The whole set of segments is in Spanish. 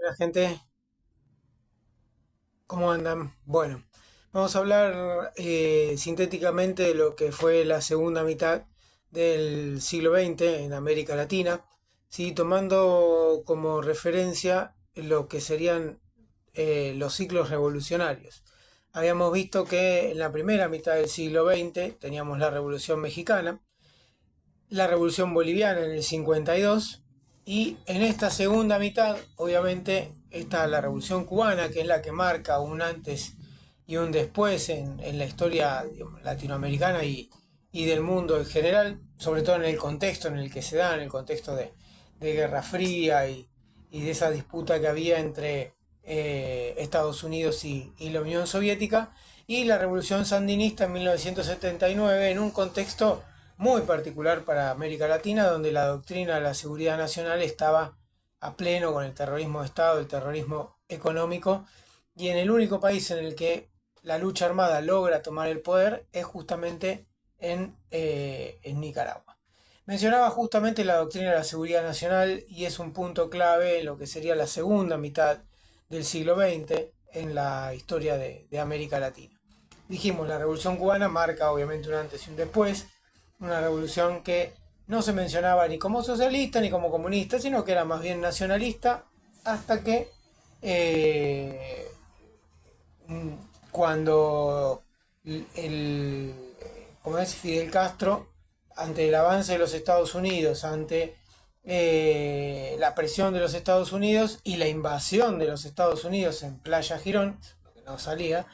Hola gente, ¿cómo andan? Bueno, vamos a hablar sintéticamente de lo que fue la segunda mitad del siglo XX en América Latina, ¿sí? Tomando como referencia lo que serían los ciclos revolucionarios. Habíamos visto que en la primera mitad del siglo XX teníamos la Revolución Mexicana, la Revolución Boliviana en el 52 y en esta segunda mitad obviamente está la Revolución Cubana, que es la que marca un antes y un después en la historia, digamos, latinoamericana y del mundo en general, sobre todo en el contexto en el que se da, en el contexto de Guerra Fría y de esa disputa que había entre Estados Unidos y la Unión Soviética, y la Revolución Sandinista en 1979 en un contexto muy particular para América Latina, donde la doctrina de la seguridad nacional estaba a pleno con el terrorismo de Estado, el terrorismo económico, y en el único país en el que la lucha armada logra tomar el poder es justamente en Nicaragua. Mencionaba justamente la doctrina de la seguridad nacional y es un punto clave en lo que sería la segunda mitad del siglo XX en la historia de América Latina. Dijimos, la Revolución Cubana marca obviamente un antes y un después, una revolución que no se mencionaba ni como socialista ni como comunista, sino que era más bien nacionalista, hasta que eh, cuando el, como es Fidel Castro, ante el avance de los Estados Unidos, ante la presión de los Estados Unidos y la invasión de los Estados Unidos en Playa Girón, lo que no salía,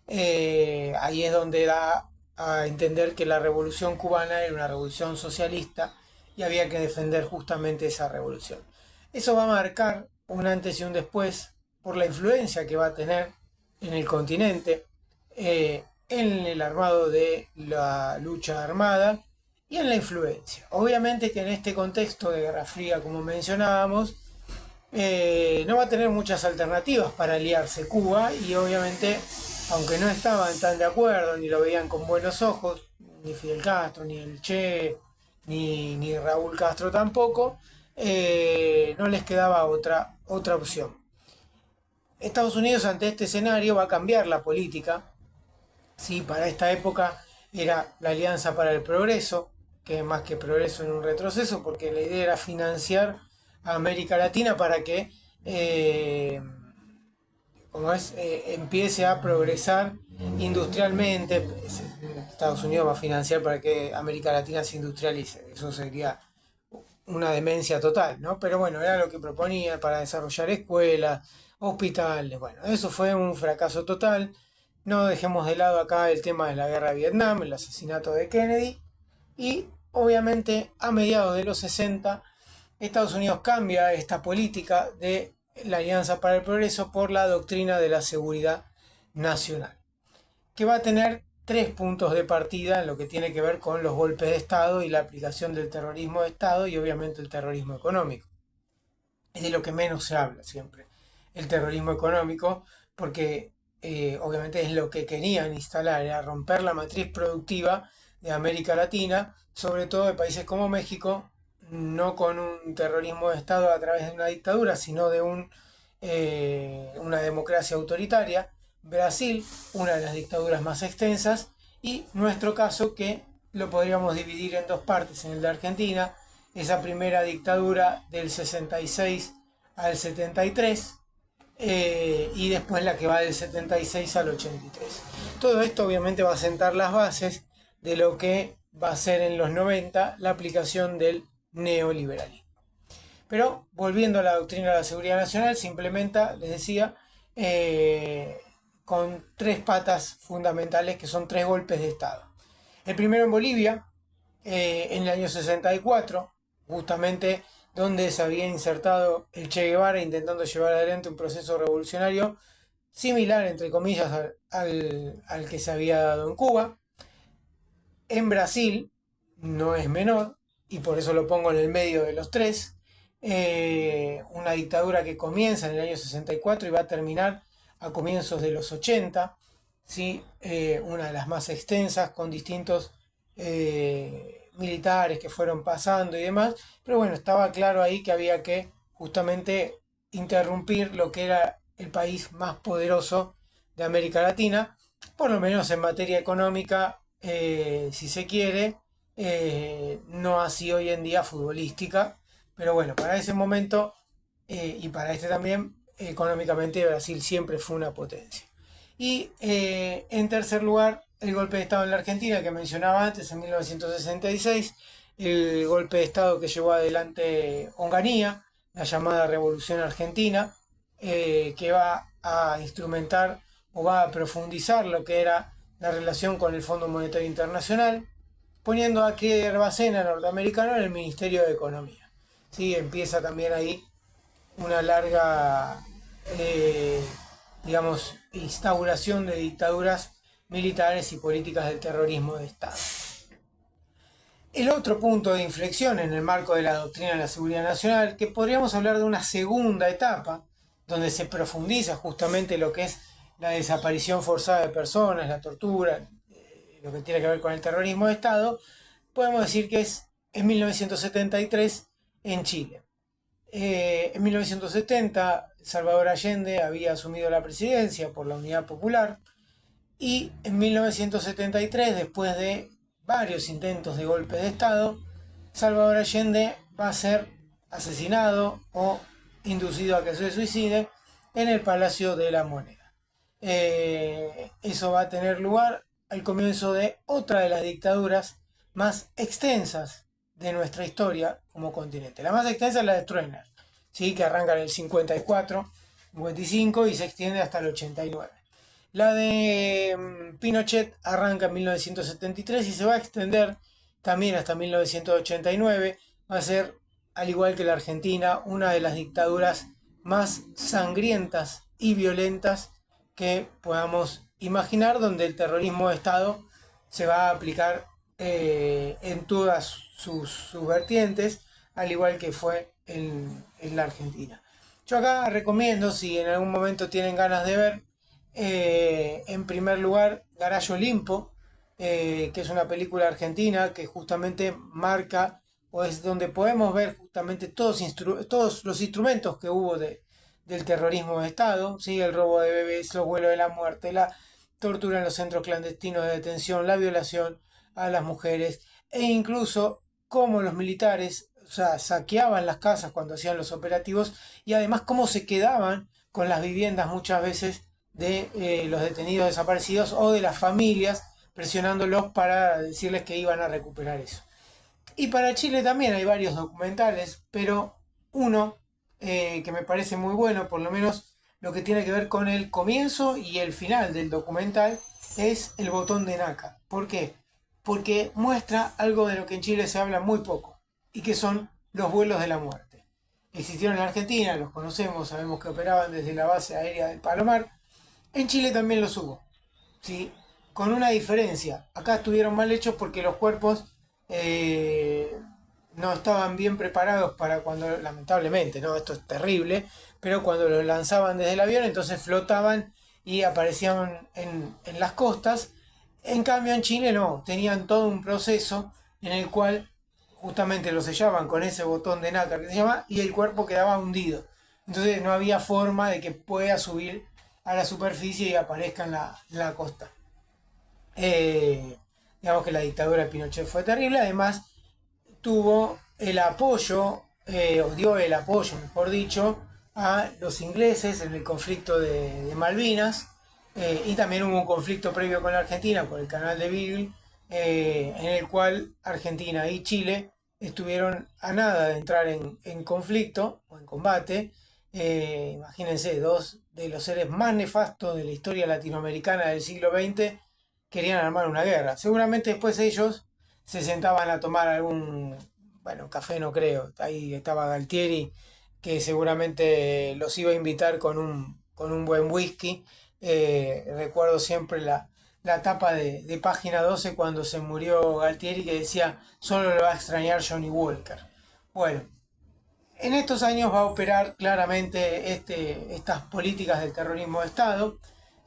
ahí es donde da a entender que la revolución cubana era una revolución socialista y había que defender justamente esa revolución. Eso va a marcar un antes y un después por la influencia que va a tener en el continente, en el armado de la lucha armada y en la influencia. Obviamente que en este contexto de Guerra Fría, como mencionábamos, no va a tener muchas alternativas para aliarse Cuba y obviamente, aunque no estaban tan de acuerdo ni lo veían con buenos ojos, ni Fidel Castro, ni el Che, ni Raúl Castro tampoco, no les quedaba otra opción. Estados Unidos ante este escenario va a cambiar la política. Sí, para esta época era la Alianza para el Progreso, que más que progreso en un retroceso, porque la idea era financiar a América Latina para que empiece a progresar industrialmente. Estados Unidos va a financiar para que América Latina se industrialice. Eso sería una demencia total, ¿no? Pero bueno, era lo que proponía para desarrollar escuelas, hospitales. Bueno, eso fue un fracaso total. No dejemos de lado acá el tema de la guerra de Vietnam, el asesinato de Kennedy. Y obviamente a mediados de los 60, Estados Unidos cambia esta política de la Alianza para el Progreso por la doctrina de la seguridad nacional, que va a tener tres puntos de partida en lo que tiene que ver con los golpes de Estado y la aplicación del terrorismo de Estado y obviamente el terrorismo económico. Es de lo que menos se habla siempre, el terrorismo económico, porque obviamente es lo que querían instalar, era romper la matriz productiva de América Latina, sobre todo de países como México, no con un terrorismo de Estado a través de una dictadura, sino de una democracia autoritaria. Brasil, una de las dictaduras más extensas, y nuestro caso que lo podríamos dividir en dos partes, en el de Argentina, esa primera dictadura del 66 al 73, y después la que va del 76 al 83. Todo esto obviamente va a sentar las bases de lo que va a ser en los 90 la aplicación del neoliberalismo. Pero volviendo a la doctrina de la seguridad nacional, se implementa, les decía, con tres patas fundamentales que son tres golpes de Estado. El primero en Bolivia, en el año 64, justamente donde se había insertado el Che Guevara intentando llevar adelante un proceso revolucionario similar, entre comillas, al que se había dado en Cuba. En Brasil no es menor, y por eso lo pongo en el medio de los tres, una dictadura que comienza en el año 64 y va a terminar a comienzos de los 80, ¿sí? Una de las más extensas con distintos militares que fueron pasando y demás, pero bueno, estaba claro ahí que había que justamente interrumpir lo que era el país más poderoso de América Latina, por lo menos en materia económica, si se quiere, no así hoy en día futbolística, pero bueno, para ese momento y para este también, económicamente Brasil siempre fue una potencia. Y en tercer lugar, el golpe de Estado en la Argentina que mencionaba antes, en 1966, el golpe de Estado que llevó adelante Onganía, la llamada Revolución Argentina, que va a instrumentar o va a profundizar lo que era la relación con el Fondo Monetario Internacional, poniendo a Kier Bacena, norteamericano, en el Ministerio de Economía. ¿Sí? Empieza también ahí una larga, eh, digamos, instauración de dictaduras militares y políticas del terrorismo de Estado. El otro punto de inflexión en el marco de la doctrina de la seguridad nacional, que podríamos hablar de una segunda etapa, donde se profundiza justamente lo que es la desaparición forzada de personas, la tortura, lo que tiene que ver con el terrorismo de Estado, podemos decir que es en 1973 en Chile. En 1970, Salvador Allende había asumido la presidencia por la Unidad Popular y en 1973, después de varios intentos de golpe de Estado, Salvador Allende va a ser asesinado o inducido a que se suicide en el Palacio de la Moneda. Eso va a tener lugar al comienzo de otra de las dictaduras más extensas de nuestra historia como continente. La más extensa es la de Stroessner, ¿sí? Que arranca en el 54, 55 y se extiende hasta el 89. La de Pinochet arranca en 1973 y se va a extender también hasta 1989. Va a ser, al igual que la Argentina, una de las dictaduras más sangrientas y violentas que podamos imaginar, donde el terrorismo de Estado se va a aplicar en todas sus vertientes, al igual que fue en la Argentina. Yo acá recomiendo, si en algún momento tienen ganas de ver, en primer lugar, Garayo Limpo, que es una película argentina que justamente marca, o es donde podemos ver justamente todos los instrumentos que hubo del terrorismo de Estado, ¿sí? El robo de bebés, los vuelos de la muerte, la tortura en los centros clandestinos de detención, la violación a las mujeres, e incluso cómo los militares, o sea, saqueaban las casas cuando hacían los operativos, y además cómo se quedaban con las viviendas muchas veces de los detenidos desaparecidos o de las familias, presionándolos para decirles que iban a recuperar eso. Y para Chile también hay varios documentales, pero uno que me parece muy bueno, por lo menos lo que tiene que ver con el comienzo y el final del documental, es El botón de Naca. ¿Por qué? Porque muestra algo de lo que en Chile se habla muy poco, y que son los vuelos de la muerte. Existieron en Argentina, los conocemos, sabemos que operaban desde la base aérea del Palomar. En Chile también los hubo, ¿sí? Con una diferencia. Acá estuvieron mal hechos porque los cuerpos no estaban bien preparados para cuando, lamentablemente, ¿no? Esto es terrible, pero cuando los lanzaban desde el avión, entonces flotaban y aparecían en las costas. En cambio, en Chile no, tenían todo un proceso en el cual justamente lo sellaban con ese botón de nácar que se llama, y el cuerpo quedaba hundido. Entonces no había forma de que pueda subir a la superficie y aparezca en la costa. Digamos que la dictadura de Pinochet fue terrible. Además, tuvo el apoyo, o dio el apoyo, mejor dicho, a los ingleses en el conflicto de Malvinas, y también hubo un conflicto previo con la Argentina por el canal de Beagle, en el cual Argentina y Chile estuvieron a nada de entrar en conflicto o en combate. Imagínense, dos de los seres más nefastos de la historia latinoamericana del siglo XX querían armar una guerra. Seguramente después ellos se sentaban a tomar algún, bueno, café no creo, ahí estaba Galtieri, que seguramente los iba a invitar con un buen whisky. Recuerdo siempre la tapa de página 12 cuando se murió Galtieri, que decía, solo lo va a extrañar Johnny Walker. Bueno, en estos años va a operar claramente estas políticas del terrorismo de Estado,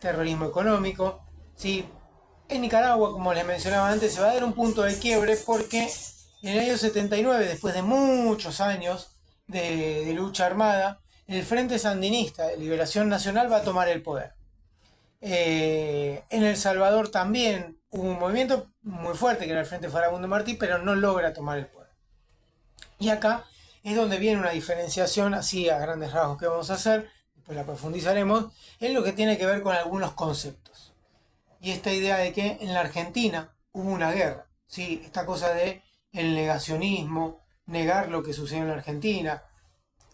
terrorismo económico, ¿sí? En Nicaragua, como les mencionaba antes, se va a dar un punto de quiebre porque en el año 79, después de muchos años de lucha armada, el Frente Sandinista de Liberación Nacional va a tomar el poder. En El Salvador también hubo un movimiento muy fuerte que era el Frente Farabundo Martí, pero no logra tomar el poder. Y acá es donde viene una diferenciación, así a grandes rasgos que vamos a hacer, después la profundizaremos, en lo que tiene que ver con algunos conceptos. Y esta idea de que en la Argentina hubo una guerra, ¿sí? Esta cosa de el negacionismo, negar lo que sucedió en la Argentina,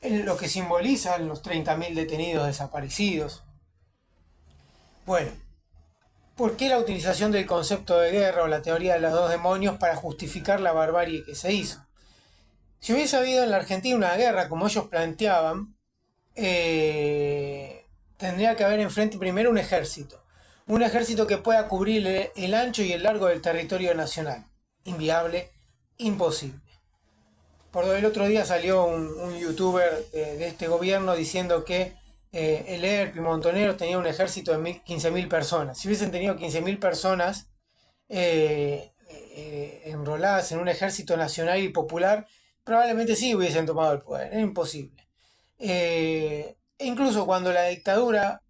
lo que simboliza los 30.000 detenidos desaparecidos. Bueno, ¿por qué la utilización del concepto de guerra o la teoría de los dos demonios para justificar la barbarie que se hizo? Si hubiese habido en la Argentina una guerra como ellos planteaban, tendría que haber enfrente primero un ejército que pueda cubrir el ancho y el largo del territorio nacional. Inviable, imposible. Por el otro día salió un youtuber de este gobierno diciendo que el ERP y Montoneros tenía un ejército de 15.000 personas. Si hubiesen tenido 15.000 personas enroladas en un ejército nacional y popular, probablemente sí hubiesen tomado el poder. Era imposible. E incluso cuando la dictadura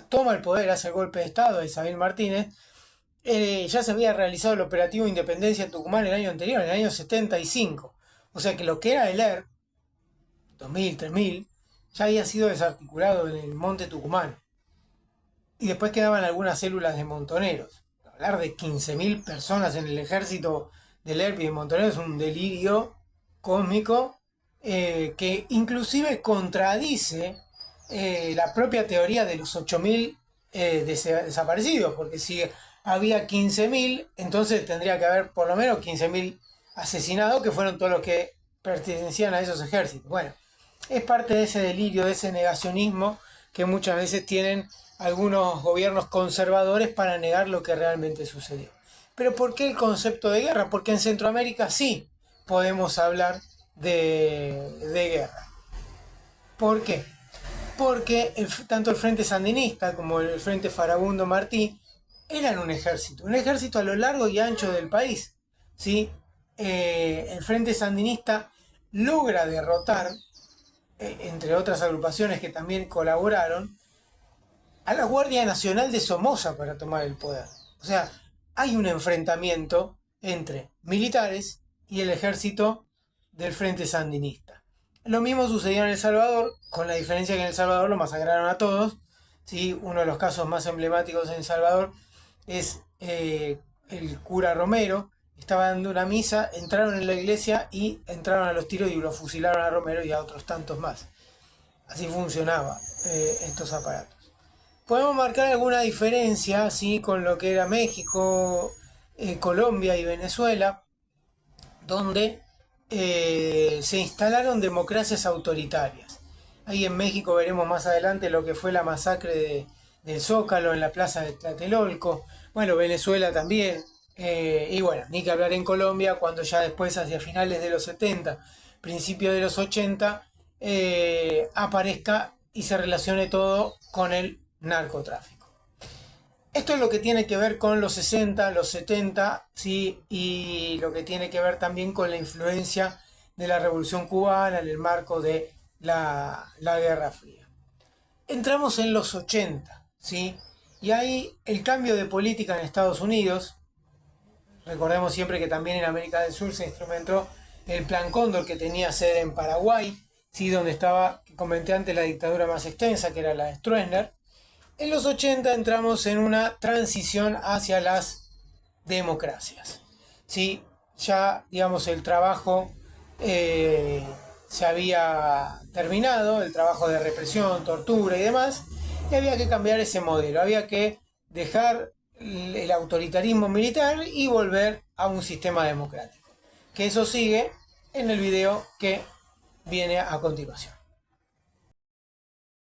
toma el poder, hace el golpe de Estado de Isabel Martínez, ya se había realizado el operativo Independencia en Tucumán el año anterior, en el año 75. O sea que lo que era el ERP, 2000, 3000, ya había sido desarticulado en el monte Tucumano. Y después quedaban algunas células de montoneros. Hablar de 15.000 personas en el ejército del ERP y de montoneros es un delirio cósmico que inclusive contradice la propia teoría de los 8.000 desaparecidos, porque si había 15.000, entonces tendría que haber por lo menos 15.000 asesinados, que fueron todos los que pertenecían a esos ejércitos. Bueno, es parte de ese delirio, de ese negacionismo que muchas veces tienen algunos gobiernos conservadores para negar lo que realmente sucedió. Pero ¿por qué el concepto de guerra? Porque en Centroamérica sí podemos hablar de guerra. ¿Por qué? Porque tanto el Frente Sandinista como el Frente Farabundo Martí eran un ejército a lo largo y ancho del país, ¿sí? El Frente Sandinista logra derrotar, entre otras agrupaciones que también colaboraron, a la Guardia Nacional de Somoza para tomar el poder. O sea, hay un enfrentamiento entre militares y el ejército del Frente Sandinista. Lo mismo sucedió en El Salvador, con la diferencia que en El Salvador lo masacraron a todos, ¿sí? Uno de los casos más emblemáticos en El Salvador es el cura Romero. Estaba dando una misa, entraron en la iglesia y entraron a los tiros y lo fusilaron a Romero y a otros tantos más. Así funcionaba estos aparatos. Podemos marcar alguna diferencia, ¿sí?, con lo que era México, Colombia y Venezuela, donde se instalaron democracias autoritarias. Ahí en México veremos más adelante lo que fue la masacre del Zócalo en la plaza de Tlatelolco. Bueno, Venezuela también. Y bueno, ni que hablar en Colombia, cuando ya después, hacia finales de los 70, principios de los 80, aparezca y se relacione todo con el narcotráfico. Esto es lo que tiene que ver con los 60, los 70, ¿sí? Y lo que tiene que ver también con la influencia de la Revolución Cubana en el marco de la Guerra Fría. Entramos en los 80, ¿sí? Y ahí el cambio de política en Estados Unidos, recordemos siempre que también en América del Sur se instrumentó el Plan Cóndor, que tenía sede en Paraguay, ¿sí?, donde estaba, comenté antes, la dictadura más extensa, que era la de Stroessner. En los 80 entramos en una transición hacia las democracias, ¿sí? Ya, digamos, el trabajo se había terminado, el trabajo de represión, tortura y demás, y había que cambiar ese modelo, había que dejar el autoritarismo militar y volver a un sistema democrático. Que eso sigue en el video que viene a continuación.